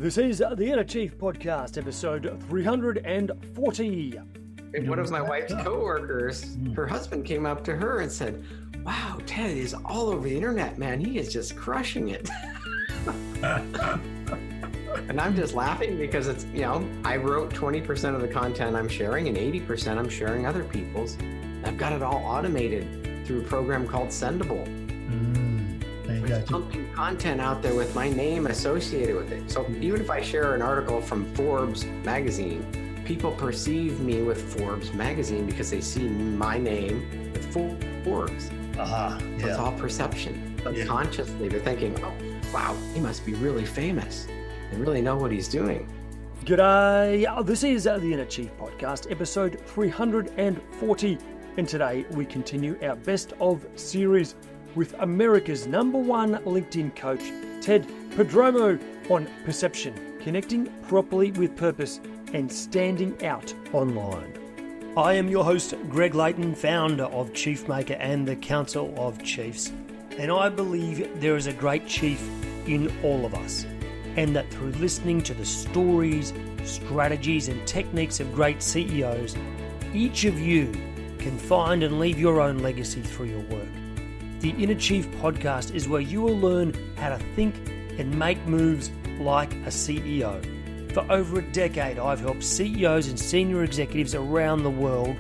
This is the Inner Chief Podcast, episode 340. And one of my wife's coworkers, her husband came up to her and said, "Wow, Ted is all over the internet, man. He is just crushing it." And I'm just laughing because it's, I wrote 20% of the content I'm sharing and 80% I'm sharing other people's. I've got it all automated through a program called Sendable. It's pumping content out there with my name associated with it. So even if I share an article from Forbes magazine, people perceive me with Forbes magazine because they see my name with Forbes. So it's all perception. But consciously, they're thinking, "Oh, wow, he must be really famous. They really know what he's doing." G'day. This is the Inner Chief Podcast, episode 340. And today we continue our best of series with America's #1 LinkedIn coach, Ted Prodromou, on perception, connecting properly with purpose and standing out online. I am your host, Greg Layton, founder of Chiefmaker and the Council of Chiefs. And I believe there is a great chief in all of us. And that through listening to the stories, strategies and techniques of great CEOs, each of you can find and leave your own legacy through your work. The Inner Chief Podcast is where you will learn how to think and make moves like a CEO. For over a decade, I've helped CEOs and senior executives around the world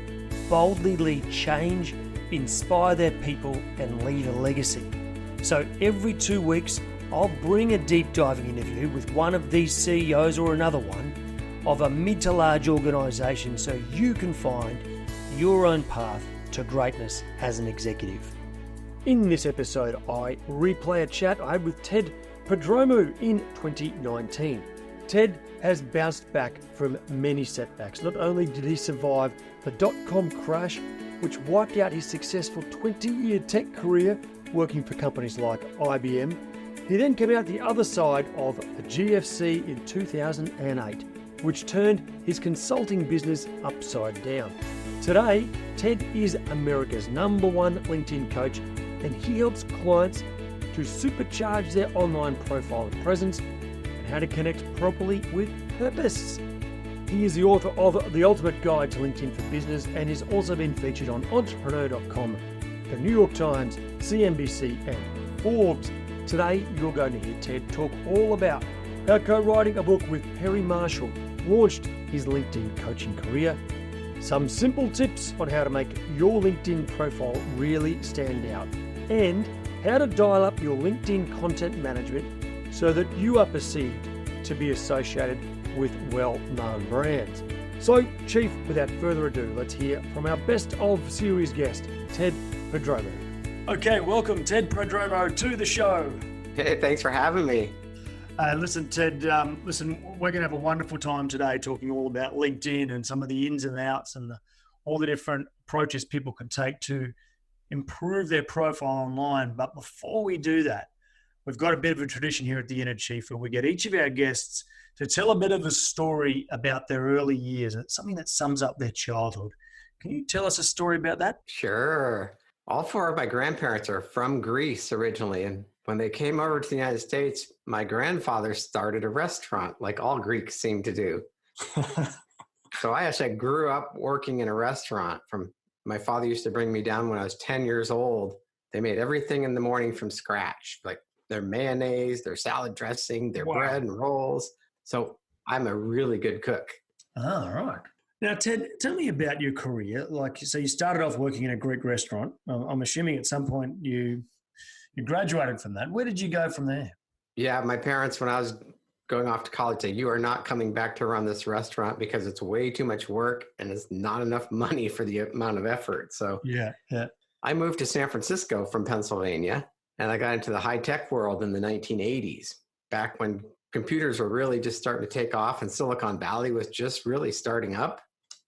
boldly lead change, inspire their people, and leave a legacy. So every 2 weeks, I'll bring a deep diving interview with one of these CEOs or another one of a mid to large organisation so you can find your own path to greatness as an executive. In this episode, I replay a chat I had with Ted Prodromou in 2019. Ted has bounced back from many setbacks. Not only did he survive the dot-com crash, which wiped out his successful 20-year tech career working for companies like IBM, he then came out the other side of the GFC in 2008, which turned his consulting business upside down. Today, Ted is America's #1 LinkedIn coach, and he helps clients to supercharge their online profile and presence and how to connect properly with purpose. He is the author of The Ultimate Guide to LinkedIn for Business and has also been featured on Entrepreneur.com, the New York Times, CNBC and Forbes. Today, you're going to hear Ted talk all about how co-writing a book with Perry Marshall launched his LinkedIn coaching career, some simple tips on how to make your LinkedIn profile really stand out, and how to dial up your LinkedIn content management so that you are perceived to be associated with well-known brands. So, Chief, without further ado, let's hear from our best of series guest, Ted Prodromou. Okay, welcome Ted Prodromou to the show. Hey, thanks for having me. Listen, Ted, we're going to have a wonderful time today talking all about LinkedIn and some of the ins and outs and all the different approaches people can take to improve their profile online. But before we do that, we've got a bit of a tradition here at the Inner Chief where we get each of our guests to tell a bit of a story about their early years. It's something that sums up their childhood. Can you tell us a story about that? Sure. All 4 of my grandparents are from Greece originally, and when they came over to the United States, my grandfather started a restaurant like all Greeks seem to do. So I actually grew up working in a restaurant. My father used to bring me down when I was 10 years old. They made everything in the morning from scratch, like their mayonnaise, their salad dressing, their bread and rolls. So I'm a really good cook. Oh, right. Now, Ted, tell me about your career. So you started off working in a Greek restaurant. I'm assuming at some point you graduated from that. Where did you go from there? Yeah, my parents, when I was going off to college, said, "You are not coming back to run this restaurant because it's way too much work and it's not enough money for the amount of effort." So yeah. I moved to San Francisco from Pennsylvania, and I got into the high-tech world in the 1980s, back when computers were really just starting to take off and Silicon Valley was just really starting up.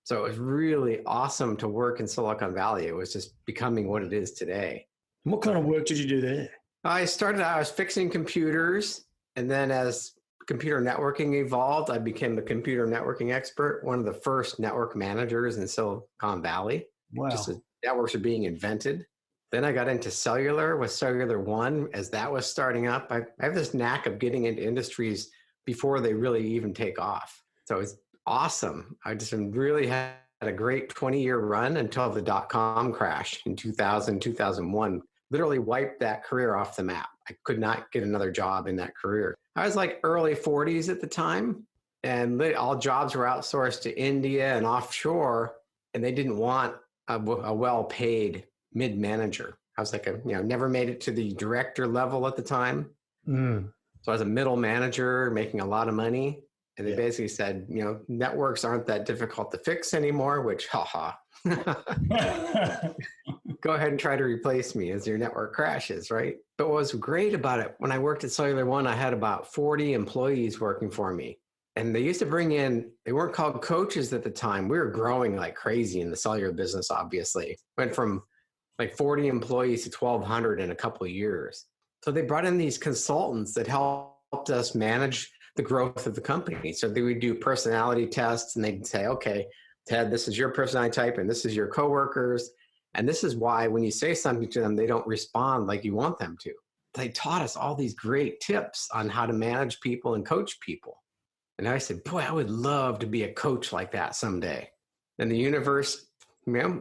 So it was really awesome to work in Silicon Valley. It was just becoming what it is today. What kind of work did you do there? I was fixing computers, and then as computer networking evolved, I became a computer networking expert, one of the first network managers in Silicon Valley. Wow. Just as networks are being invented. Then I got into cellular with Cellular One as that was starting up. I have this knack of getting into industries before they really even take off. So it's awesome. I just really had a great 20-year run until the dot-com crash in 2000, 2001. Literally wiped that career off the map. I could not get another job in that career. I was like early 40s at the time, and all jobs were outsourced to India and offshore, and they didn't want a well-paid mid-manager. I was like, never made it to the director level at the time. So I was a middle manager making a lot of money. And they basically said, networks aren't that difficult to fix anymore, which, haha. Go ahead and try to replace me as your network crashes, right? But what was great about it, when I worked at Cellular One, I had about 40 employees working for me. And they used to bring in, they weren't called coaches at the time. We were growing like crazy in the cellular business, obviously. Went from like 40 employees to 1,200 in a couple of years. So they brought in these consultants that helped us manage the growth of the company. So they would do personality tests, and they'd say, okay, Ted, this is your personality type, and this is your coworkers. And this is why when you say something to them, they don't respond like you want them to. They taught us all these great tips on how to manage people and coach people. And I said, boy, I would love to be a coach like that someday. And the universe,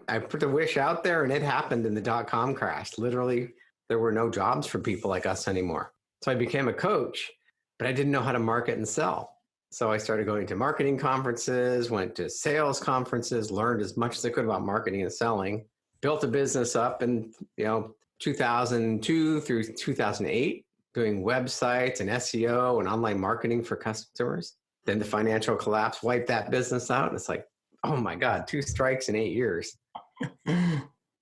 I put the wish out there, and it happened in the dot-com crash. Literally, there were no jobs for people like us anymore. So I became a coach, but I didn't know how to market and sell. So I started going to marketing conferences, went to sales conferences, learned as much as I could about marketing and selling, built a business up in 2002 through 2008, doing websites and SEO and online marketing for customers. Then the financial collapse wiped that business out. And it's like, oh my God, 2 strikes in 8 years.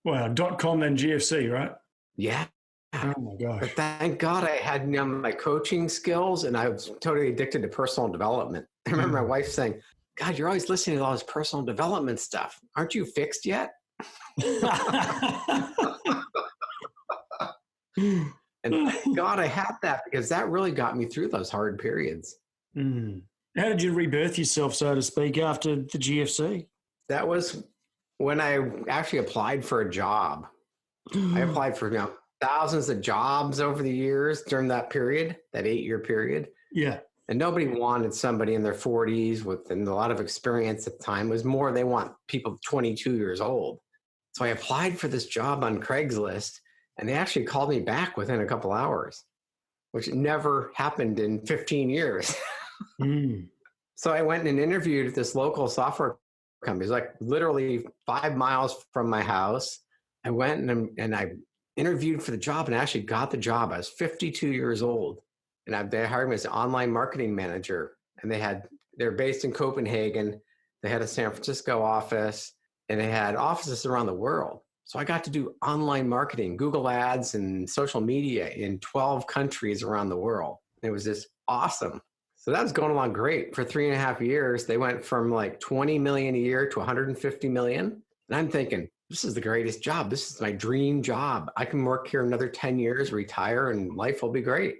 Wow, .com and GFC, right? Yeah. Oh my gosh. But thank God I had my coaching skills, and I was totally addicted to personal development. I remember my wife saying, God, you're always listening to all this personal development stuff. Aren't you fixed yet? And thank God I had that, because that really got me through those hard periods. How did you rebirth yourself, so to speak, after the GFC? That was when I actually applied for a job. I applied for thousands of jobs over the years during that period, that 8-year period. Yeah. And nobody wanted somebody in their 40s with a lot of experience at the time. It was more, they want people 22 years old. So I applied for this job on Craigslist, and they actually called me back within a couple hours, which never happened in 15 years. So I went and interviewed at this local software company. It was like literally 5 miles from my house. I went and I interviewed for the job and actually got the job. I was 52 years old, and they hired me as an online marketing manager. And they're based in Copenhagen. They had a San Francisco office, and they had offices around the world. So I got to do online marketing, Google Ads and social media in 12 countries around the world. It was just awesome. So that was going along great. For 3.5 years, they went from like 20 million a year to 150 million. And I'm thinking, this is the greatest job. This is my dream job. I can work here another 10 years, retire, and life will be great.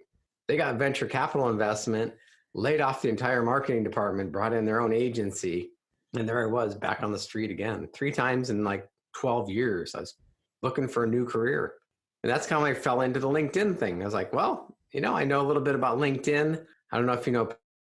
They got venture capital investment, laid off the entire marketing department, brought in their own agency. And there I was back on the street again, 3 times in like 12 years. I was looking for a new career. And that's kind of when I fell into the LinkedIn thing. I was like, well, I know a little bit about LinkedIn. I don't know if you know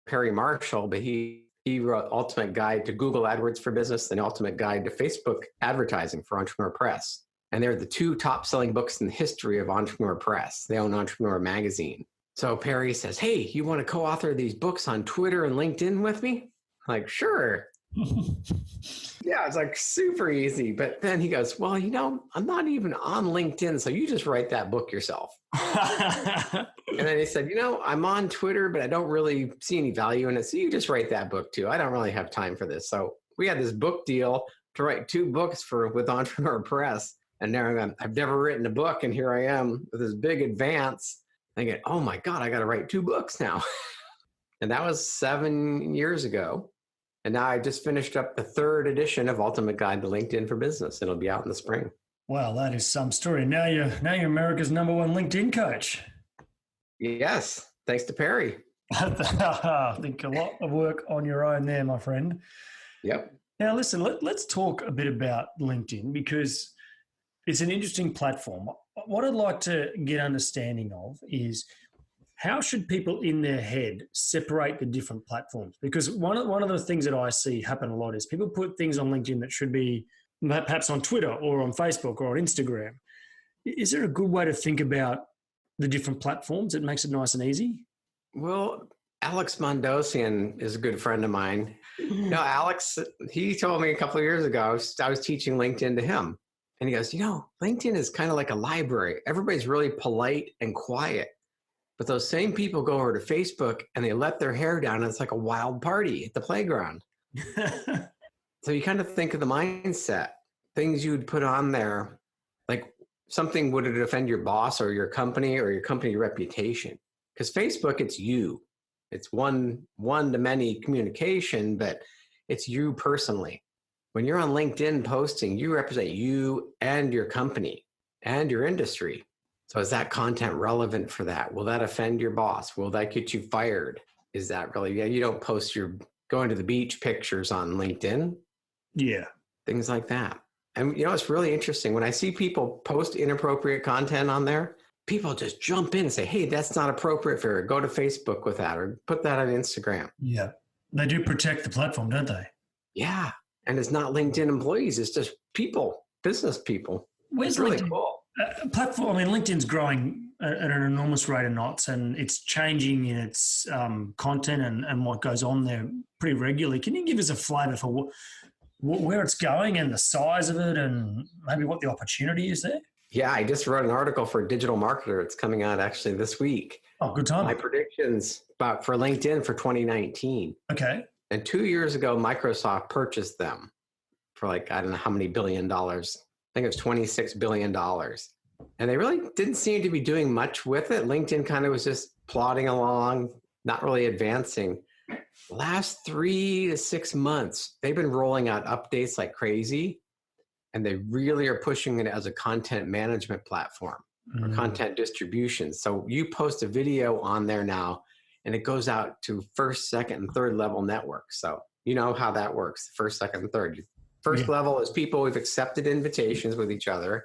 Perry Marshall, but he wrote Ultimate Guide to Google AdWords for Business and Ultimate Guide to Facebook Advertising for Entrepreneur Press. And they're the 2 top-selling books in the history of Entrepreneur Press. They own Entrepreneur Magazine. So Perry says, hey, you want to co-author these books on Twitter and LinkedIn with me? I'm like, sure. Yeah, it's like super easy. But then he goes, well, I'm not even on LinkedIn, so you just write that book yourself. And then he said, I'm on Twitter, but I don't really see any value in it. So you just write that book too. I don't really have time for this. So we had this book deal to write 2 books with Entrepreneur Press. And now I've never written a book. And here I am with this big advance thinking, oh my God, I got to write 2 books now. And that was 7 years ago. And now I just finished up the 3rd edition of Ultimate Guide to LinkedIn for Business. It'll be out in the spring. Wow, that is some story. Now you're America's #1 LinkedIn coach. Yes, thanks to Perry. I think a lot of work on your own there, my friend. Yep. Now, listen, let's talk a bit about LinkedIn, because it's an interesting platform. What I'd like to get understanding of is how should people in their head separate the different platforms? Because one of the things that I see happen a lot is people put things on LinkedIn that should be perhaps on Twitter or on Facebook or on Instagram. Is there a good way to think about the different platforms that makes it nice and easy? Well, Alex Mondosian is a good friend of mine. No, Alex, he told me a couple of years ago, I was teaching LinkedIn to him. And he goes, LinkedIn is kind of like a library. Everybody's really polite and quiet. But those same people go over to Facebook and they let their hair down. And it's like a wild party at the playground. So you kind of think of the mindset, things you'd put on there, like something would it offend your boss or your company reputation? Because Facebook, it's you. It's one-to-many communication, but it's you personally. When you're on LinkedIn posting, you represent you and your company and your industry. So is that content relevant for that? Will that offend your boss? Will that get you fired? Is that really, you don't post your going to the beach pictures on LinkedIn. Yeah. Things like that. And it's really interesting. When I see people post inappropriate content on there, people just jump in and say, hey, that's not appropriate for it. Go to Facebook with that or put that on Instagram. Yeah. They do protect the platform, don't they? Yeah. And it's not LinkedIn employees. It's just people, business people. Where's it's really LinkedIn? cool. Platform. I mean, LinkedIn's growing at an enormous rate of knots, and it's changing in its content and what goes on there pretty regularly. Can you give us a flavour for where it's going and the size of it, and maybe what the opportunity is there? Yeah, I just wrote an article for Digital Marketer. It's coming out actually this week. Oh, good time. My predictions for LinkedIn for 2019. Okay. And 2 years ago, Microsoft purchased them for I don't know how many $1 billion. I think it was $26 billion. And they really didn't seem to be doing much with it. LinkedIn kind of was just plodding along, not really advancing. The last 3 to 6 months, they've been rolling out updates like crazy. And they really are pushing it as a content management platform or content distribution. So you post a video on there now, and it goes out to first, second, and third level networks. So you know how that works, first, second, and third. First level is people we've accepted invitations with each other.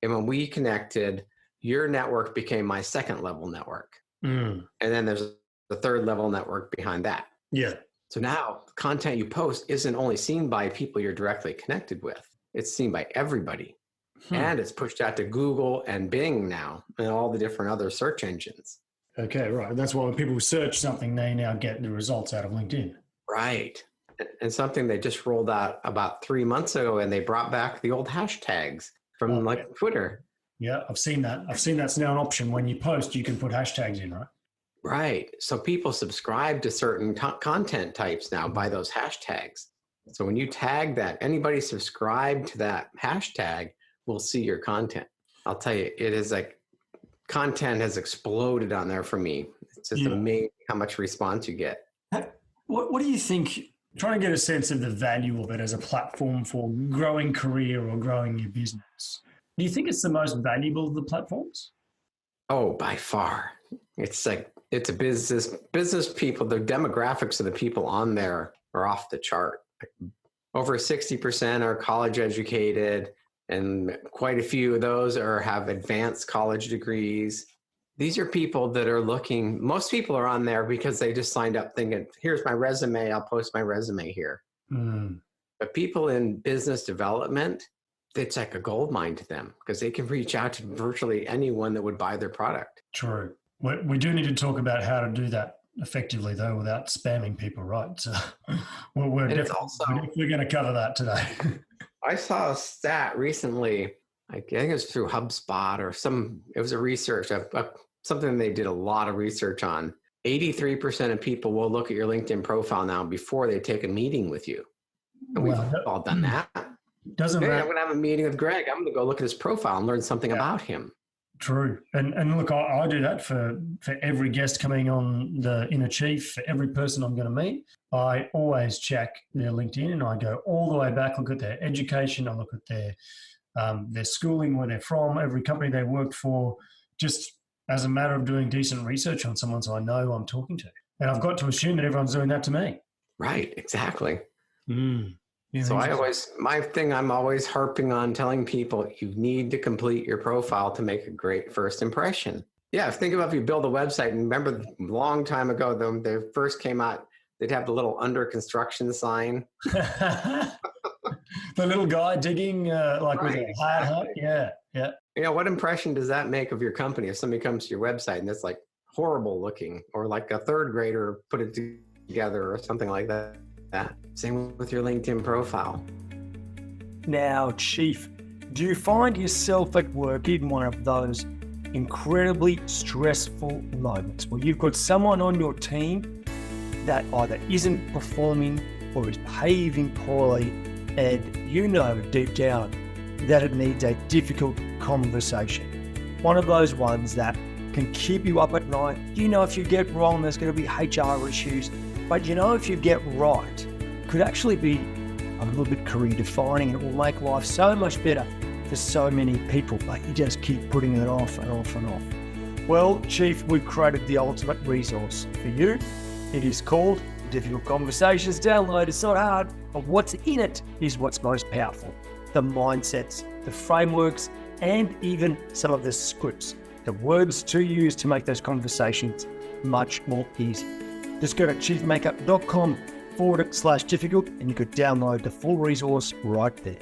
And when we connected, your network became my second level network. And then there's the third level network behind that. Yeah. So now the content you post isn't only seen by people you're directly connected with. It's seen by everybody. And it's pushed out to Google and Bing now and all the different other search engines. Okay, right. That's why when people search something, they now get the results out of LinkedIn. Right. And something they just rolled out about 3 months ago, and they brought back the old hashtags from Twitter. Yeah, I've seen that. I've seen that's now an option. When you post, you can put hashtags in, right? Right. So people subscribe to certain content types now by those hashtags. So when you tag that, anybody subscribed to that hashtag will see your content. I'll tell you, it is content has exploded on there for me. It's just amazing how much response you get. What do you think, trying to get a sense of the value of it as a platform for growing career or growing your business, do you think it's the most valuable of the platforms? Oh, by far. It's a business people, the demographics of the people on there are off the chart. Over 60% are college educated, and quite a few of those have advanced college degrees. These are people that are looking, most people are on there because they just signed up thinking, here's my resume, I'll post my resume here. But people in business development, it's like a gold mine to them because they can reach out to virtually anyone that would buy their product. True. We do need to talk about how to do that effectively, though, without spamming people, right? So we're going to cover that today. I saw a stat recently, I think it was through HubSpot or it was a research, something they did a lot of research on. 83% of people will look at your LinkedIn profile now before they take a meeting with you. And we've all done that. I'm going to have a meeting with Greg. I'm going to go look at his profile and learn something about him. True. And look, I do that for every guest coming on the Inner Chief, for every person I'm going to meet. I always check their LinkedIn and I go all the way back, look at their education, I look at their schooling, where they're from, every company they worked for, just as a matter of doing decent research on someone so I know who I'm talking to. And I've got to assume that everyone's doing that to me. Right, exactly. Yeah, so I'm always harping on telling people you need to complete your profile to make a great first impression. Yeah, think about if you build a website, and remember a long time ago, they first came out, they'd have the little under construction sign. The little guy digging like with Right, a hard hat. exactly. Yeah. Yeah, what impression does that make of your company if somebody comes to your website and it's like horrible looking, or like a third grader put it together or something like that? Same with your LinkedIn profile. Now, Chief, do you find yourself at work in one of those incredibly stressful moments where you've got someone on your team that either isn't performing or is behaving poorly, and you know deep down that it needs a difficult conversation? One of those ones that can keep you up at night. You know, if you get wrong, there's going to be HR issues, but you know, if you get right, it could actually be a little bit career defining, and it will make life so much better for so many people, but you just keep putting it off and off and off. Well, Chief, we've created the ultimate resource for you. It is called Difficult Conversations. Download, it's not hard, but what's in it is what's most powerful. The mindsets, the frameworks, and even some of the scripts, the words to use to make those conversations much more easy. Just go to chiefmakeup.com/difficult and you could download the full resource right there.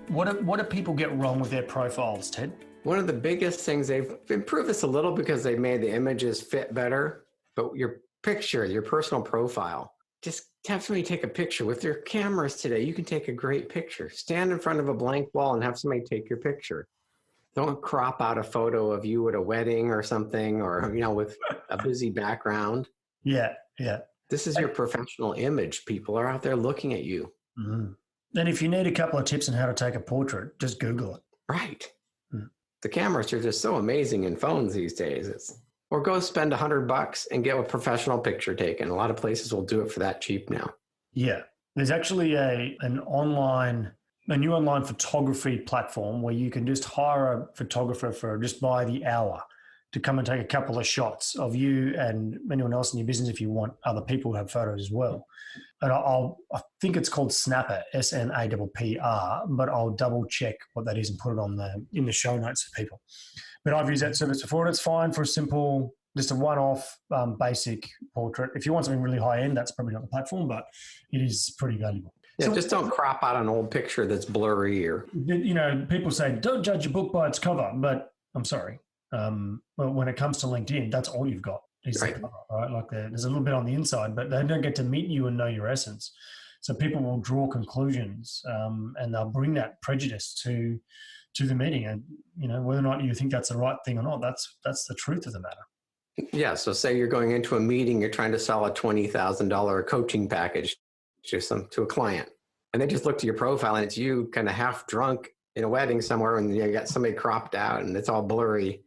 What do people get wrong with their profiles, Ted? One of the biggest things, they've improved this a little because they've made the images fit better, but your picture, your personal profile, just have somebody take a picture. With your cameras today, you can take a great picture. Stand in front of a blank wall and have somebody take your picture. Don't crop out a photo of you at a wedding or something, or, you know, with a busy background. Yeah. This is your professional image. People are out there looking at you. Mm-hmm. And if you need a couple of tips on how to take a portrait, just Google it. Right. The cameras are just so amazing in phones these days. Or go spend $100 and get a professional picture taken. A lot of places will do it for that cheap now. Yeah. There's actually a new online photography platform where you can just hire a photographer for just by the hour to come and take a couple of shots of you and anyone else in your business if you want other people to have photos as well. And I think it's called Snapper, SNAPPR, but I'll double check what that is and put it in the show notes for people. But I've used that service before, and it's fine for a simple, just a one-off basic portrait. If you want something really high-end, that's probably not the platform, but it is pretty valuable. Yeah, So, just don't crop out an old picture that's blurry or... you know, people say, don't judge a book by its cover, but I'm sorry. Well, when it comes to LinkedIn, that's all you've got is Right. the cover, right? Like there's a little bit on the inside, but they don't get to meet you and know your essence. So people will draw conclusions and they'll bring that prejudice to the meeting. And, you know, whether or not you think that's the right thing or not, that's the truth of the matter. Yeah, so say you're going into a meeting, you're trying to sell a $20,000 coaching package to a client, and they just looked at your profile and it's you kind of half drunk in a wedding somewhere, and you got somebody cropped out and it's all blurry.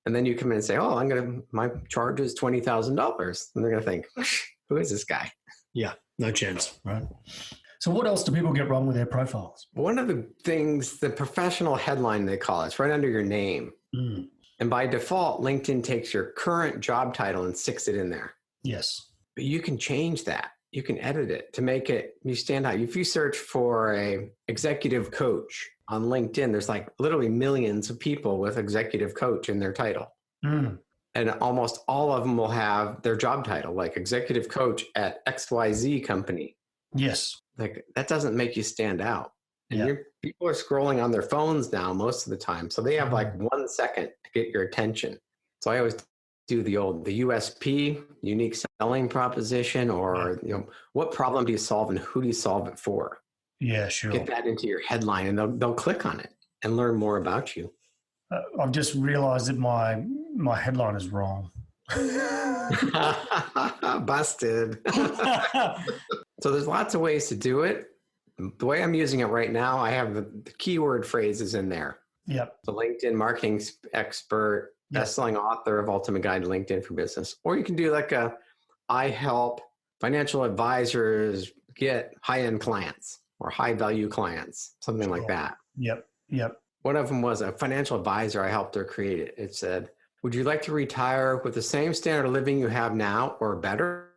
And then you come in and say, oh, my charge is $20,000. And they're going to think, who is this guy? Yeah, no chance, right? So what else do people get wrong with their profiles? One of the things, the professional headline they call it's right under your name. Mm. And by default, LinkedIn takes your current job title and sticks it in there. Yes. But you can change that. You can edit it to make it, you stand out. If you search for a executive coach on LinkedIn, there's like literally millions of people with executive coach in their title. Mm. And almost all of them will have their job title, like executive coach at XYZ company. Yes. Like that doesn't make you stand out. And Yeah. people are scrolling on their phones now most of the time. So they have like 1 second to get your attention. So I always do the USP, unique selling proposition, or what problem do you solve and who do you solve it for? Yeah, sure. Get that into your headline and they'll click on it and learn more about you. I've just realized that my headline is wrong. Busted. So there's lots of ways to do it. The way I'm using it right now, I have the keyword phrases in there. Yep. The LinkedIn marketing expert, Yep. best-selling author of Ultimate Guide to LinkedIn for Business. Or you can do like I help financial advisors get high-end clients or high-value clients, something like that. Yep. One of them was a financial advisor. I helped her create it. It said, would you like to retire with the same standard of living you have now or better?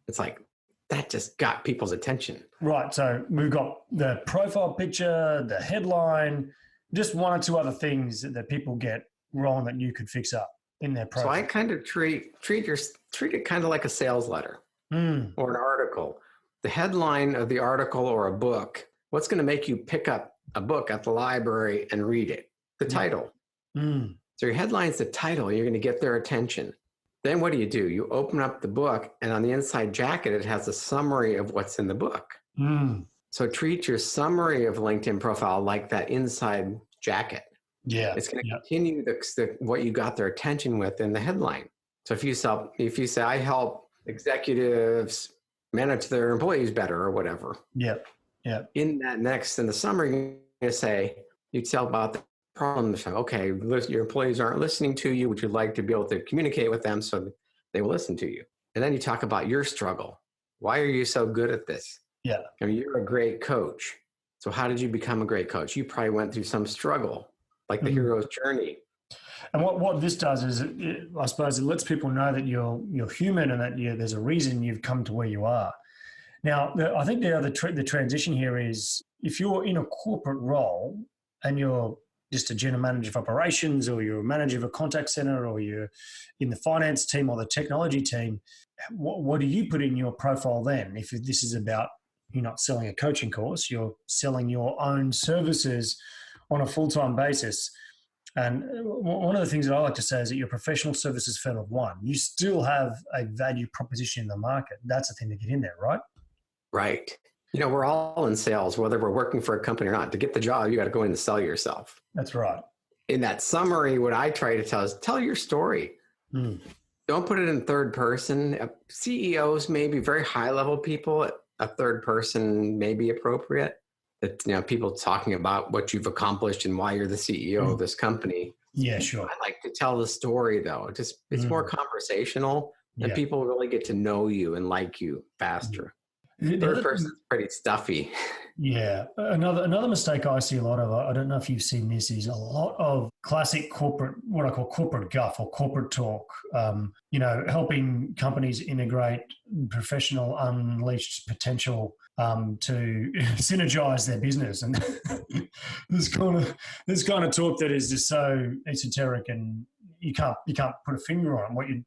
It's like, that just got people's attention. Right. So we've got the profile picture, the headline, just one or two other things that people get wrong that you could fix up. in their So profile. I kind of treat it kind of like a sales letter or an article. The headline of the article or a book, what's going to make you pick up a book at the library and read it? The title. So your headline's the title. You're going to get their attention. Then what do? You open up the book, and on the inside jacket, it has a summary of what's in the book. So treat your summary of LinkedIn profile like that inside jacket. Yeah. It's going to continue what you got their attention with in the headline. So if you say, I help executives manage their employees better or whatever. Yeah. Yeah. In the summary, you're going to say, you tell about the problem. Okay, your employees aren't listening to you. Would you like to be able to communicate with them so they will listen to you? And then you talk about your struggle. Why are you so good at this? Yeah. I mean, you're a great coach. So how did you become a great coach? You probably went through some struggle, like the hero's journey. And what this does is, I suppose, it lets people know that you're human and that there's a reason you've come to where you are. Now, I think the transition here is if you're in a corporate role and you're just a general manager of operations, or you're a manager of a contact center, or you're in the finance team or the technology team, what do you put in your profile then? If this is about, you're not selling a coaching course, you're selling your own services on a full-time basis. And one of the things that I like to say is that your professional services firm of one, you still have a value proposition in the market. That's the thing to get in there, right? Right. We're all in sales, whether we're working for a company or not. To get the job, you got to go in and sell yourself. That's right. In that summary, what I try to tell is tell your story. Don't put it in third person. CEOs, maybe very high level people, a third person may be appropriate. That people talking about what you've accomplished and why you're the CEO of this company. Yeah, sure. I like to tell the story though. It's more conversational, and people really get to know you and like you faster. Third person's pretty stuffy. Yeah. Another mistake I see a lot of, I don't know if you've seen this, is a lot of classic corporate, what I call corporate guff or corporate talk, helping companies integrate professional unleashed potential to synergize their business. And this kind of talk that is just so esoteric, and you can't put a finger on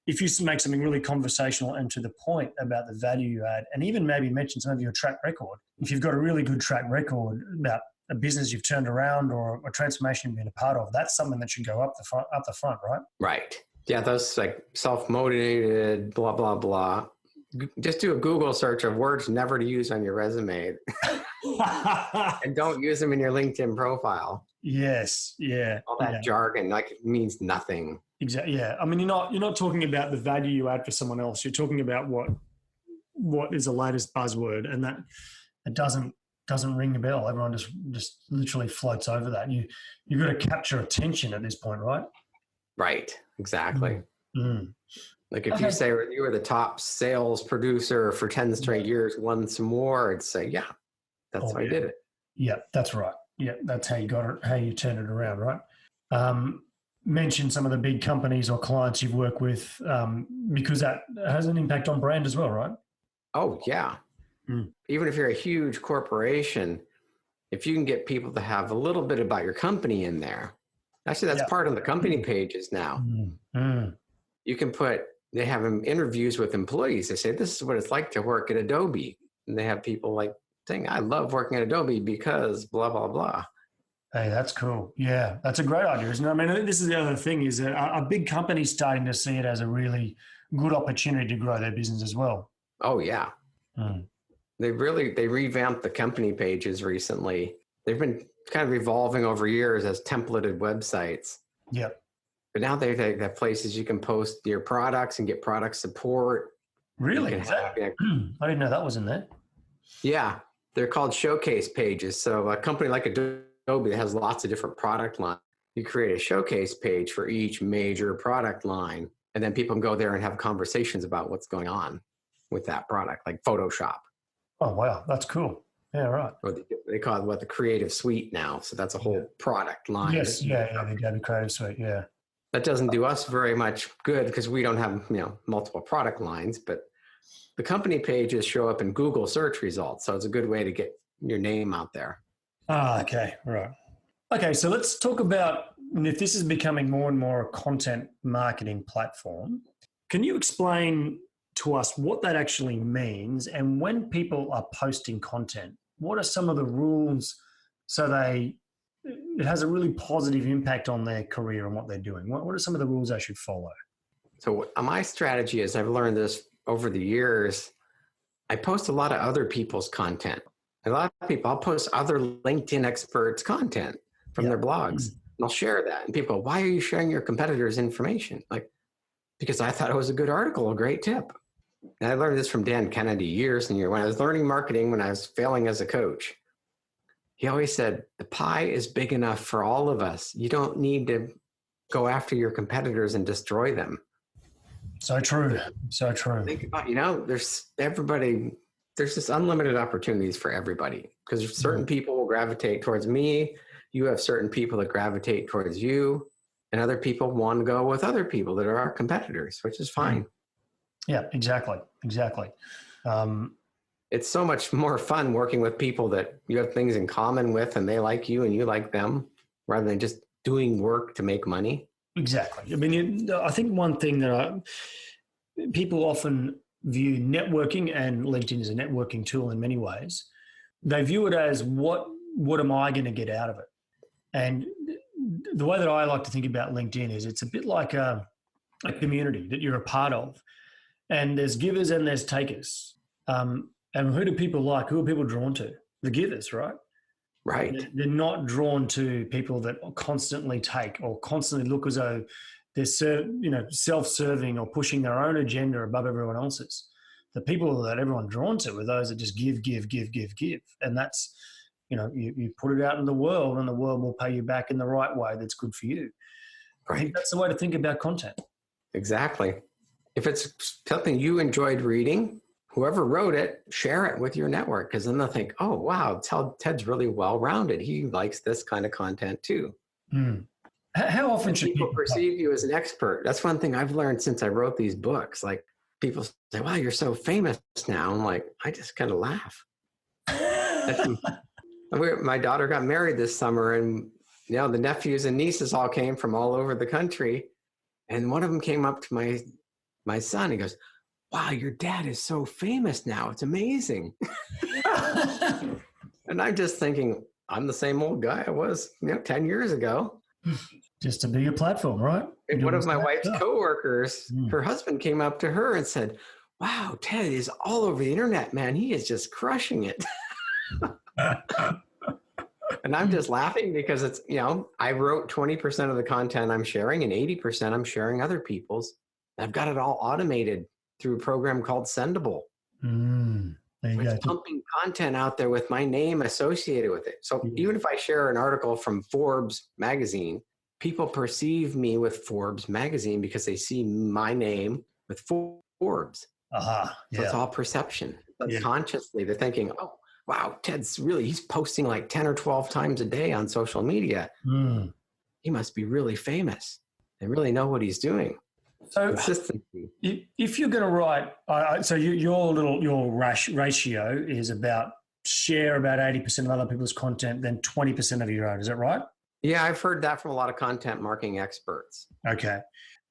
if you make something really conversational and to the point about the value you add, and even maybe mention some of your track record. If you've got a really good track record about a business you've turned around or a transformation you've been a part of, that's something that should go up the front, right? Right. Yeah, those like self-motivated, blah, blah, blah. Just do a Google search of words never to use on your resume. And don't use them in your LinkedIn profile. Yes. Yeah. All that jargon, it means nothing. Exactly. Yeah. I mean, you're not talking about the value you add for someone else. You're talking about what is the latest buzzword, and that it doesn't ring the bell. Everyone just literally floats over that. You've got to capture attention at this point, right? Right. Exactly. Like if you say you were the top sales producer for 10 straight years, won some more, I'd say, that's how I did it. Yeah, that's right. Yeah, that's how you got it, how you turned it around, right? Mention some of the big companies or clients you've worked with, because that has an impact on brand as well, right? Oh, yeah. Even if you're a huge corporation, if you can get people to have a little bit about your company in there, actually that's part of the company pages now. You can they have interviews with employees. They say, this is what it's like to work at Adobe. And they have people saying, I love working at Adobe because blah, blah, blah. Hey, that's cool. Yeah, that's a great idea, isn't it? I mean, this is the other thing, is that a big company starting to see it as a really good opportunity to grow their business as well. Oh, yeah. They revamped the company pages recently. They've been kind of evolving over years as templated websites. Yep. But now they have places you can post your products and get product support. Really? I didn't know that was in there. Yeah. They're called showcase pages. So a company like Adobe that has lots of different product lines, you create a showcase page for each major product line, and then people can go there and have conversations about what's going on with that product, like Photoshop. Oh, wow. That's cool. Yeah, right. Or they call it the creative suite now. So that's a whole product line. Yes. The Adobe Creative Suite. Yeah. That doesn't do us very much good because we don't have, multiple product lines, but the company pages show up in Google search results. So it's a good way to get your name out there. Okay. Right. Okay. So let's talk about and if this is becoming more and more a content marketing platform, can you explain to us what that actually means? And when people are posting content, what are some of the rules so it has a really positive impact on their career and what they're doing? What are some of the rules they should follow? So my strategy is, I've learned this over the years, I post a lot of other people's content. A lot of people, I'll post other LinkedIn experts' content from their blogs, and I'll share that. And people go, why are you sharing your competitors' information? Like, because I thought it was a good article, a great tip. And I learned this from Dan Kennedy years and years. When I was learning marketing, when I was failing as a coach, he always said, the pie is big enough for all of us. You don't need to go after your competitors and destroy them. So true. So true. Think about, there's just unlimited opportunities for everybody, because certain people will gravitate towards me. You have certain people that gravitate towards you, and other people want to go with other people that are our competitors, which is fine. Yeah, exactly. It's so much more fun working with people that you have things in common with and they like you and you like them, rather than just doing work to make money. Exactly. I mean, I think one thing that people often view networking, and LinkedIn is a networking tool in many ways. They view it as what am I going to get out of it? And the way that I like to think about LinkedIn is it's a bit like a community that you're a part of, and there's givers and there's takers. And who do people like? Who are people drawn to? The givers, right? Right. They're not drawn to people that constantly take or constantly look as though they're self-serving or pushing their own agenda above everyone else's. The people that everyone's drawn to are those that just give. And that's, you put it out in the world, and the world will pay you back in the right way that's good for you. Right. I think that's the way to think about content. Exactly. If it's something you enjoyed reading, whoever wrote it, share it with your network, because then they'll think, oh, wow, Ted's really well-rounded. He likes this kind of content too. How often should people perceive you as an expert? That's one thing I've learned since I wrote these books. Like, people say, wow, you're so famous now. I'm like, I just kind of laugh. My daughter got married this summer, and the nephews and nieces all came from all over the country. And one of them came up to my son. He goes, wow, your dad is so famous now. It's amazing. And I'm just thinking, I'm the same old guy I was 10 years ago. Just a bigger platform, right? And one of my wife's coworkers, her husband came up to her and said, wow, Ted is all over the internet, man. He is just crushing it. And I'm just laughing because it's, I wrote 20% of the content I'm sharing, and 80% I'm sharing other people's. I've got it all automated through a program called Sendable. There you go. It's pumping content out there with my name associated with it. So even if I share an article from Forbes magazine, people perceive me with Forbes magazine because they see my name with Forbes. So it's all perception. Subconsciously, they're thinking, oh, wow, he's posting like 10 or 12 times a day on social media. He must be really famous and really know what he's doing. So consistency. If you're going to write, so your ratio is share about 80% of other people's content, then 20% of your own. Is that right? Yeah, I've heard that from a lot of content marketing experts. Okay.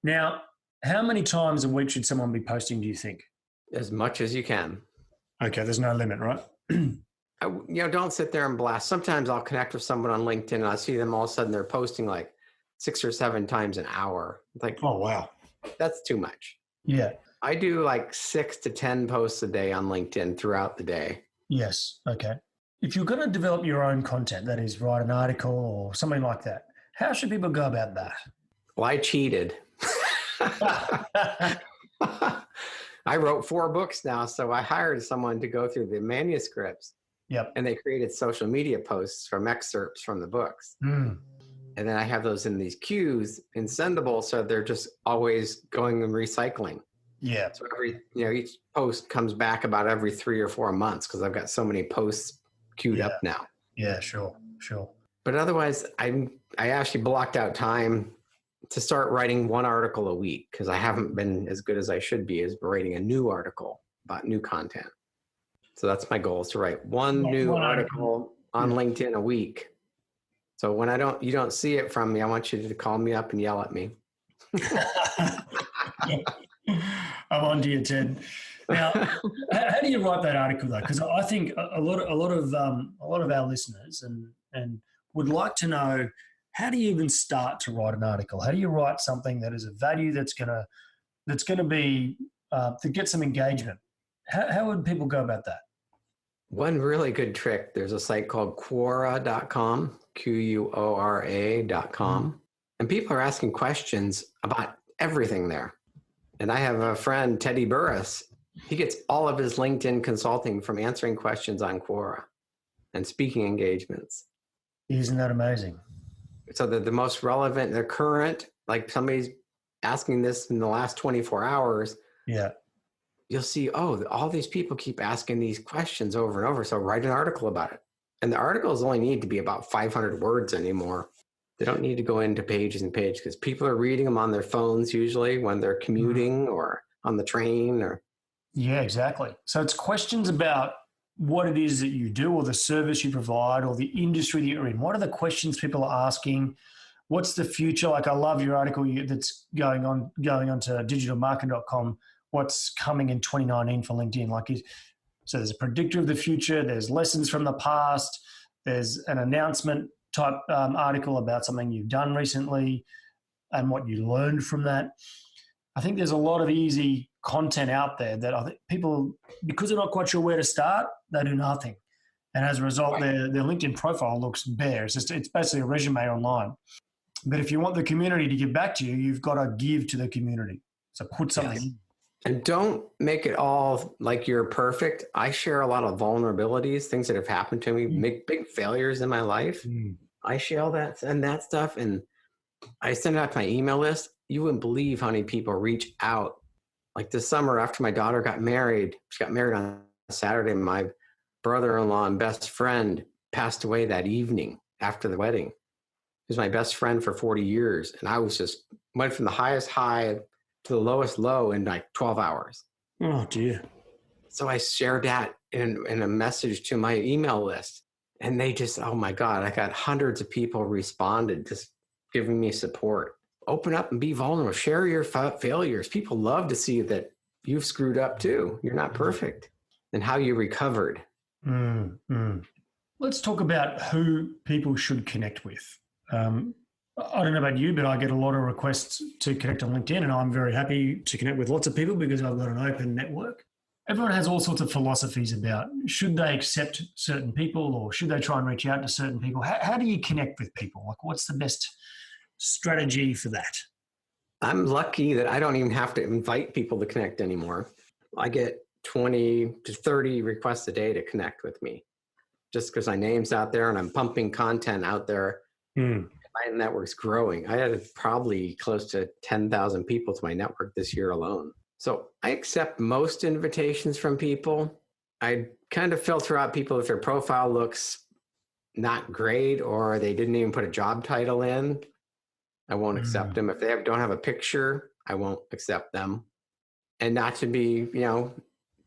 Now, how many times a week should someone be posting, do you think? As much as you can. Okay, there's no limit, right? Don't sit there and blast. Sometimes I'll connect with someone on LinkedIn and I'll see them all of a sudden they're posting like 6 or 7 times an hour. Like, oh, wow. That's too much. Yeah. I do like 6 to 10 posts a day on LinkedIn throughout the day. Yes. Okay. If you're going to develop your own content, that is, write an article or something like that, how should people go about that? Well, I cheated. I wrote 4 books now, so I hired someone to go through the manuscripts. Yep. And they created social media posts from excerpts from the books. And then I have those in these queues in Sendable, so they're just always going and recycling. Yeah. So each post comes back about every 3 or 4 months because I've got so many posts queued up now. Yeah, sure. But otherwise, I actually blocked out time to start writing 1 article a week because I haven't been as good as I should be as writing a new article about new content. So that's my goal, is to write one new article on LinkedIn a week. So when you don't see it from me, I want you to call me up and yell at me. I'm on to you, Ted. Now, how do you write that article though? Because I think a lot of our listeners and would like to know, how do you even start to write an article? How do you write something that is of value that's gonna be to get some engagement? How would people go about that? One really good trick, there's a site called Quora.com, Quora.com, and people are asking questions about everything there. And I have a friend, Teddy Burris. He gets all of his LinkedIn consulting from answering questions on Quora and speaking engagements. Isn't that amazing? So the most relevant, the current, like somebody's asking this in the last 24 hours. Yeah. You'll see, all these people keep asking these questions over and over. So write an article about it. And the articles only need to be about 500 words anymore. They don't need to go into pages and pages because people are reading them on their phones usually when they're commuting or on the train or. Yeah, exactly. So it's questions about what it is that you do or the service you provide or the industry that you're in. What are the questions people are asking? What's the future? Like, I love your article that's going on to digitalmarketing.com. What's coming in 2019 for LinkedIn? So there's a predictor of the future. There's lessons from the past. There's an announcement type article about something you've done recently and what you learned from that. I think there's a lot of easy content out there that I think people, because they're not quite sure where to start, they do nothing. And as a result, their LinkedIn profile looks bare. It's basically a resume online. But if you want the community to give back to you, you've got to give to the community. So put something in. And don't make it all like you're perfect. I share a lot of vulnerabilities, things that have happened to me, make big failures in my life. I share that and that stuff. And I send it out to my email list. You wouldn't believe how many people reach out. Like this summer after my daughter got married, she got married on Saturday. My brother-in-law and best friend passed away that evening after the wedding. He was my best friend for 40 years. And I went from the highest high to the lowest low in like 12 hours. Oh, dear. So I shared that in a message to my email list. And they just, oh my God, I got hundreds of people responded, just giving me support. Open up and be vulnerable. Share your failures. People love to see that you've screwed up too. You're not perfect. And how you recovered. Let's talk about who people should connect with. I don't know about you, but I get a lot of requests to connect on LinkedIn, and I'm very happy to connect with lots of people because I've got an open network. Everyone has all sorts of philosophies about should they accept certain people or should they try and reach out to certain people. How do you connect with people? Like, what's the best strategy for that? I'm lucky that I don't even have to invite people to connect anymore. I get 20 to 30 requests a day to connect with me just because my name's out there and I'm pumping content out there. My network's growing. I had probably close to 10,000 people to my network this year alone. So I accept most invitations from people. I kind of filter out people if their profile looks not great or they didn't even put a job title in. I won't accept them. If they don't have a picture, I won't accept them. And not to be,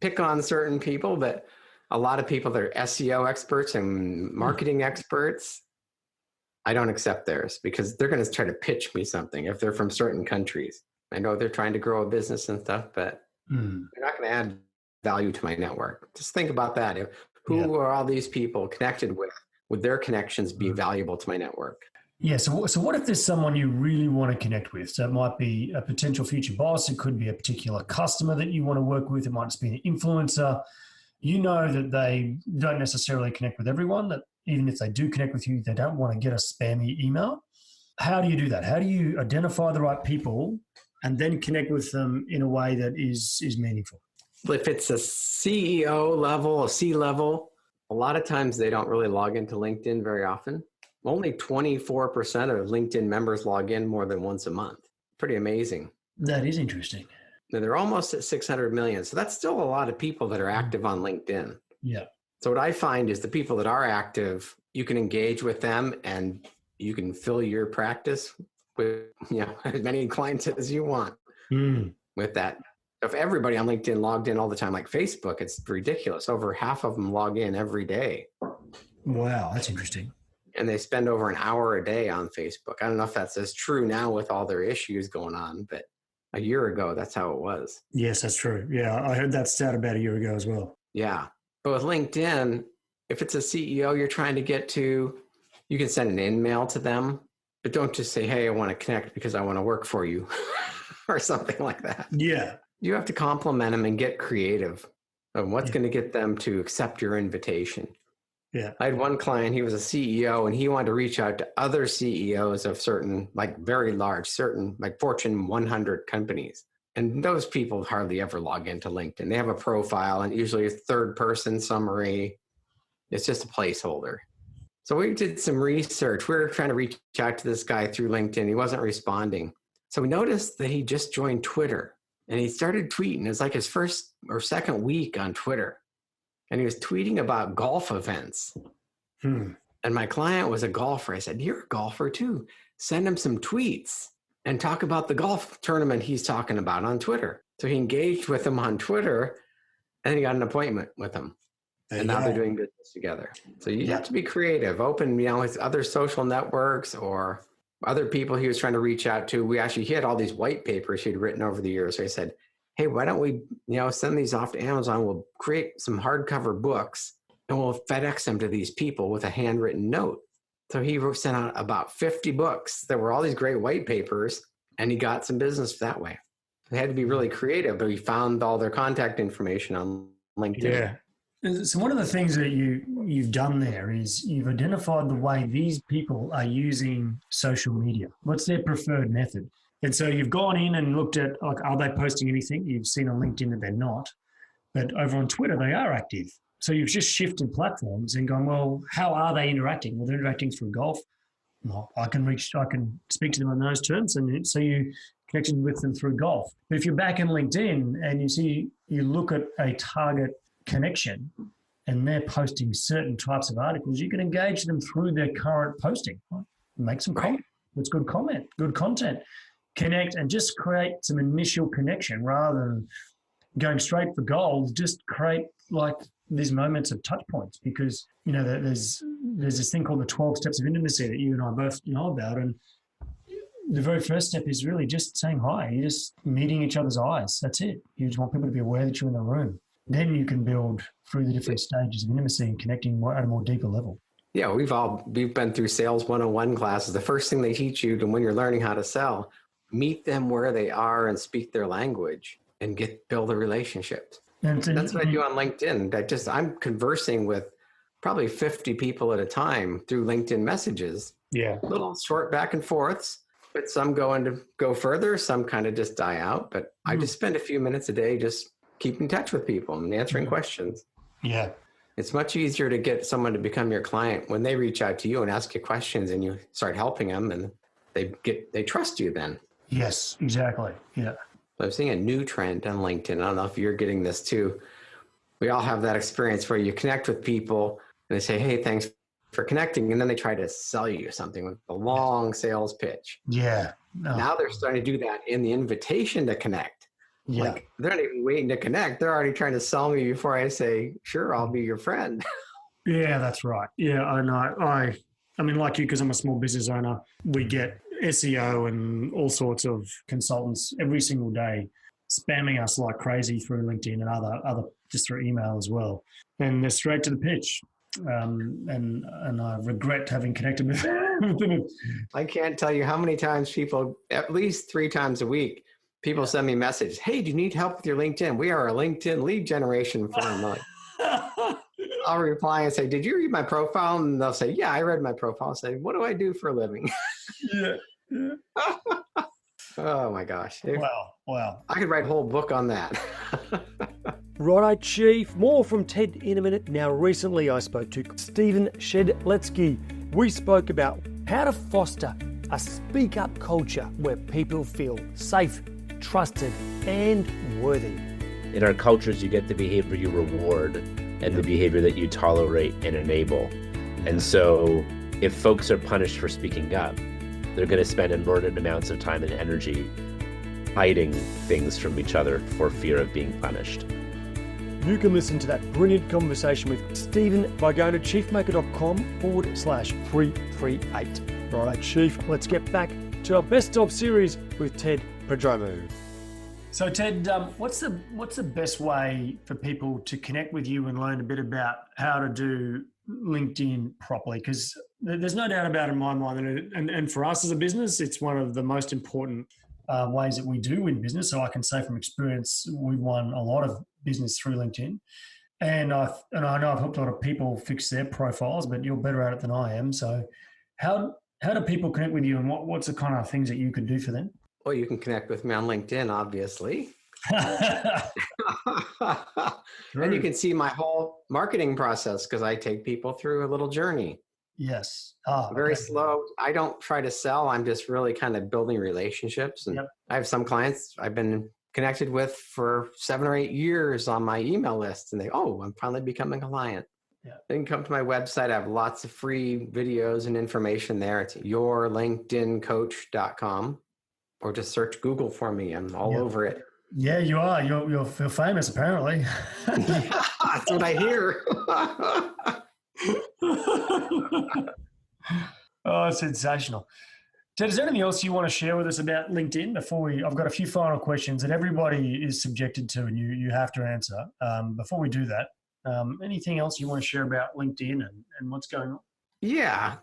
pick on certain people, but a lot of people that are SEO experts and marketing experts, I don't accept theirs because they're going to try to pitch me something if they're from certain countries. I know they're trying to grow a business and stuff, but they're not going to add value to my network. Just think about that. Who are all these people connected with? Would their connections be valuable to my network? Yeah. So what if there's someone you really want to connect with? So it might be a potential future boss. It could be a particular customer that you want to work with. It might just be an influencer. You know that they don't necessarily connect with everyone, that even if they do connect with you, they don't want to get a spammy email. How do you do that? How do you identify the right people and then connect with them in a way that is meaningful? If it's a CEO level, a C-level, a lot of times they don't really log into LinkedIn very often. Only 24% of LinkedIn members log in more than once a month. Pretty amazing. That is interesting. Now, they're almost at 600 million. So that's still a lot of people that are active on LinkedIn. Yeah. So what I find is the people that are active, you can engage with them and you can fill your practice with as many clients as you want with that. If everybody on LinkedIn logged in all the time, like Facebook, it's ridiculous. Over half of them log in every day. Wow, that's interesting. and they spend over an hour a day on Facebook. I don't know if that's as true now with all their issues going on, but a year ago, that's how it was. Yes, that's true. Yeah, I heard that stat about a year ago as well. Yeah. But with LinkedIn, if it's a CEO you're trying to get to, you can send an email to them, but don't just say, hey, I want to connect because I want to work for you or something like that. Yeah. You have to compliment them and get creative on what's going to get them to accept your invitation. Yeah. I had one client, he was a CEO, and he wanted to reach out to other CEOs of certain, like very large, certain like Fortune 100 companies. And those people hardly ever log into LinkedIn. They have a profile and usually a third person summary. It's just a placeholder. So we did some research. We were trying to reach out to this guy through LinkedIn. He wasn't responding. So we noticed that he just joined Twitter and he started tweeting. It was like his first or second week on Twitter. And he was tweeting about golf events. And my client was a golfer. I said, you're a golfer too. Send him some tweets and talk about the golf tournament he's talking about on Twitter. So he engaged with him on Twitter and he got an appointment with him. And now they're doing business together. So you have to be creative, open, with other social networks or other people he was trying to reach out to. He had all these white papers he'd written over the years. So I said, hey, why don't we, send these off to Amazon? We'll create some hardcover books and we'll FedEx them to these people with a handwritten note. So he sent out about 50 books. There were all these great white papers and he got some business that way. They had to be really creative, but he found all their contact information on LinkedIn. Yeah. So one of the things that you've done there is you've identified the way these people are using social media. What's their preferred method? And so you've gone in and looked at, like, are they posting anything? You've seen on LinkedIn that they're not. But over on Twitter, they are active. So you've just shifted platforms and gone, well, how are they interacting? Well, they're interacting through golf. Well, I can speak to them on those terms. And so you connected with them through golf. But if you're back in LinkedIn and you look at a target connection and they're posting certain types of articles, you can engage them through their current posting. Make some comment. It's good content. Connect and just create some initial connection rather than going straight for gold. Just create like these moments of touch points, because there's this thing called the 12 steps of intimacy that you and I both know about, and the very first step is really just saying hi. You're just meeting each other's eyes. That's it. You just want people to be aware that you're in the room. Then you can build through the different stages of intimacy and connecting at a more deeper level. Yeah, we've been through sales 101 classes. The first thing they teach you when you're learning how to sell, meet them where they are and speak their language and build a relationship. And that's what I do on LinkedIn. I'm conversing with probably 50 people at a time through LinkedIn messages. Yeah. Little short back and forths, but some go further, some kind of just die out. But I just spend a few minutes a day just keep in touch with people and answering questions. Yeah. It's much easier to get someone to become your client when they reach out to you and ask you questions and you start helping them and they trust you then. Yes, exactly. Yeah. So I'm seeing a new trend on LinkedIn. I don't know if you're getting this too. We all have that experience where you connect with people and they say, hey, thanks for connecting. And then they try to sell you something with a long sales pitch. Yeah. No. Now they're starting to do that in the invitation to connect. Yeah. Like they're not even waiting to connect. They're already trying to sell me before I say, sure, I'll be your friend. Yeah, that's right. Yeah, I know. I mean, like you, because I'm a small business owner, we get SEO and all sorts of consultants every single day spamming us like crazy through LinkedIn and other just through email as well. And they're straight to the pitch. And I regret having connected with them. I can't tell you how many times people, at least 3 times a week, people send me a message. Hey, do you need help with your LinkedIn? We are a LinkedIn lead generation firm. I'll reply and say, did you read my profile? And they'll say, yeah, I read my profile. I'll say, what do I do for a living? Yeah. Oh my gosh. Wow. I could write a whole book on that. Righto, Chief. More from Ted in a minute. Now, recently I spoke to Stephen Shedletsky. We spoke about how to foster a speak-up culture where people feel safe, trusted, and worthy. In our cultures, you get the behavior you reward and the behavior that you tolerate and enable. And so if folks are punished for speaking up, they're going to spend inordinate amounts of time and energy hiding things from each other for fear of being punished. You can listen to that brilliant conversation with Stephen by going to chiefmaker.com/338. Right, Chief, let's get back to our best of series with Ted Prodromou. So Ted, what's the best way for people to connect with you and learn a bit about how to do LinkedIn properly? Because there's no doubt about it in my mind, and for us as a business, it's one of the most important ways that we do win business. So I can say from experience, we've won a lot of business through LinkedIn, and I know I've helped a lot of people fix their profiles, but you're better at it than I am. So how do people connect with you, and what's the kind of things that you could do for them? Well, you can connect with me on LinkedIn, obviously. And you can see my whole marketing process because I take people through a little journey. Yes. Very slow. I don't try to sell. I'm just really kind of building relationships. And I have some clients I've been connected with for 7 or 8 years on my email list. And I'm finally becoming a client. Yeah. They can come to my website. I have lots of free videos and information there. It's yourlinkedincoach.com, or just search Google for me. I'm all over it. Yeah, you are. You're famous, apparently. Yeah, that's what I hear. Oh, sensational. Ted, is there anything else you want to share with us about LinkedIn I've got a few final questions that everybody is subjected to and you have to answer. Before we do that, anything else you want to share about LinkedIn and what's going on? Yeah,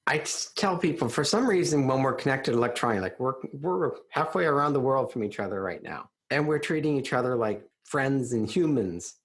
I tell people, for some reason, when we're connected electronically, like we're halfway around the world from each other right now, and we're treating each other like friends and humans.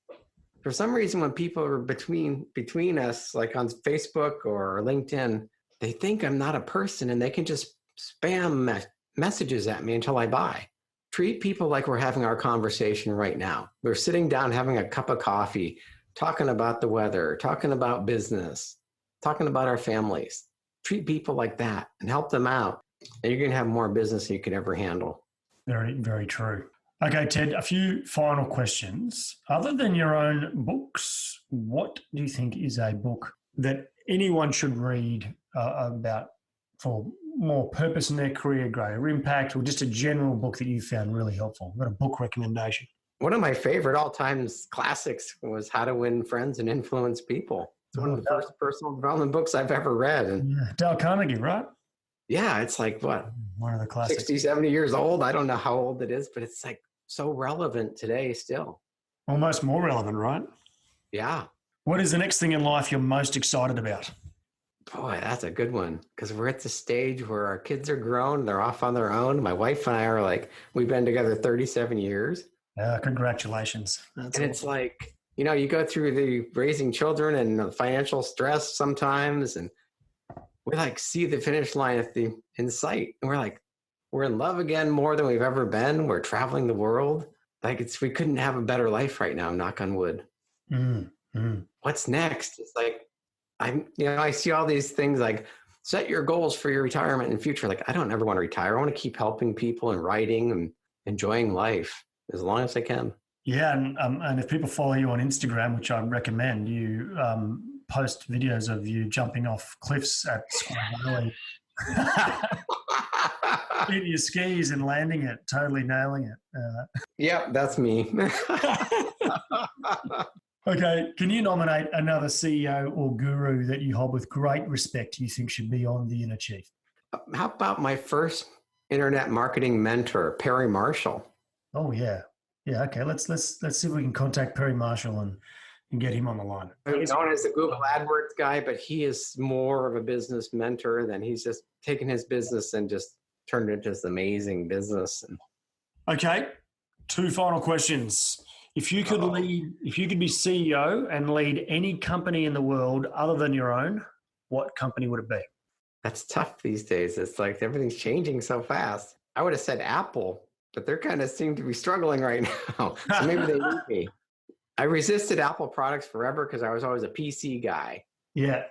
For some reason, when people are between us, like on Facebook or LinkedIn, they think I'm not a person, and they can just spam messages at me until I buy. Treat people like we're having our conversation right now. We're sitting down having a cup of coffee, talking about the weather, talking about business, talking about our families. Treat people like that and help them out, and you're going to have more business than you could ever handle. Very, very true. Okay, Ted, a few final questions. Other than your own books, what do you think is a book that anyone should read about for more purpose in their career, greater impact, or just a general book that you found really helpful? I've got a book recommendation. One of my favorite all-time classics was How to Win Friends and Influence People. It's one of the first personal development books I've ever read. And Dale Carnegie, right? Yeah, it's like, what? One of the classics. 60, 70 years old. I don't know how old it is, but it's like so relevant today still. Almost more relevant, right? Yeah. What is the next thing in life you're most excited about? Boy, that's a good one, because we're at the stage where our kids are grown. They're off on their own. My wife and I are like, we've been together 37 years. Congratulations. That's and awesome. It's like, you go through the raising children and the financial stress sometimes, and we like see the finish line in sight. And we're like, we're in love again more than we've ever been. We're traveling the world. Like we couldn't have a better life right now, knock on wood. What's next? It's like, I see all these things like set your goals for your retirement and future. Like, I don't ever want to retire. I want to keep helping people and writing and enjoying life as long as I can. Yeah. And if people follow you on Instagram, which I recommend, you post videos of you jumping off cliffs at Square Valley, hitting your skis and landing it, totally nailing it. Yep, that's me. Okay, can you nominate another CEO or guru that you hold with great respect you think should be on the Inner Chief? How about my first internet marketing mentor, Perry Marshall? Oh yeah. Yeah, okay. Let's see if we can contact Perry Marshall and get him on the line. He's known as the Google AdWords guy, but he is more of a business mentor than he's just taken his business and just turned it into this amazing business. Okay, 2 final questions. If you could be CEO and lead any company in the world other than your own, what company would it be? That's tough these days. It's like everything's changing so fast. I would have said Apple, but they're kind of seem to be struggling right now. So maybe they need me. I resisted Apple products forever because I was always a PC guy. Yeah.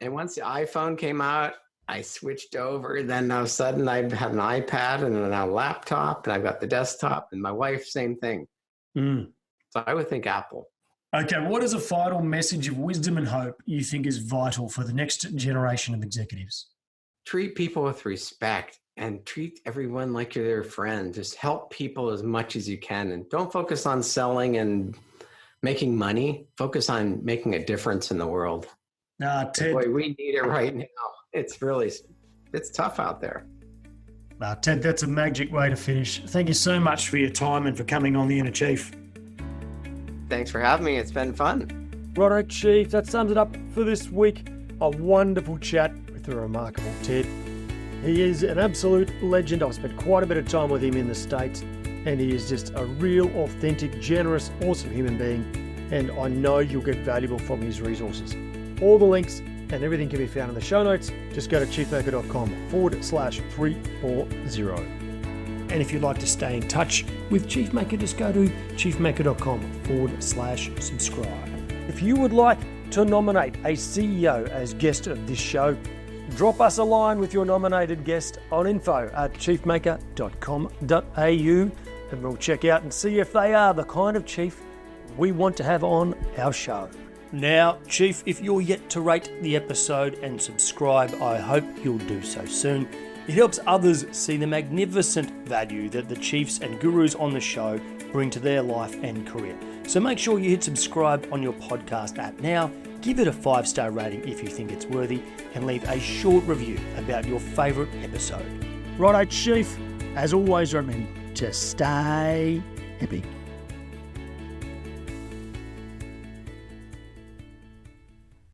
And once the iPhone came out, I switched over. Then all of a sudden I have an iPad and now a laptop, and I've got the desktop, and my wife, same thing. So I would think Apple. Okay, what is a final message of wisdom and hope you think is vital for the next generation of executives? Treat people with respect and treat everyone like you're their friend. Just help people as much as you can, and don't focus on selling and making money. Focus on making a difference in the world. Ted, Boy, we need it right now. It's tough out there. Ted, that's a magic way to finish. Thank you so much for your time and for coming on the Inner Chief. Thanks for having me. It's been fun. Righto, Chief, that sums it up for this week. A wonderful chat with the remarkable Ted. He is an absolute legend. I've spent quite a bit of time with him in the States, and he is just a real, authentic, generous, awesome human being, and I know you'll get valuable from his resources. All the links and everything can be found in the show notes. Just go to chiefmaker.com/340. And if you'd like to stay in touch with Chiefmaker, just go to chiefmaker.com/subscribe. If you would like to nominate a CEO as guest of this show, drop us a line with your nominated guest on info@chiefmaker.com.au, and we'll check out and see if they are the kind of chief we want to have on our show. Now, Chief, if you're yet to rate the episode and subscribe, I hope you'll do so soon. It helps others see the magnificent value that the chiefs and gurus on the show bring to their life and career. So make sure you hit subscribe on your podcast app now, give it a 5-star rating if you think it's worthy, and leave a short review about your favourite episode. Righto, Chief, as always, remember to stay epic.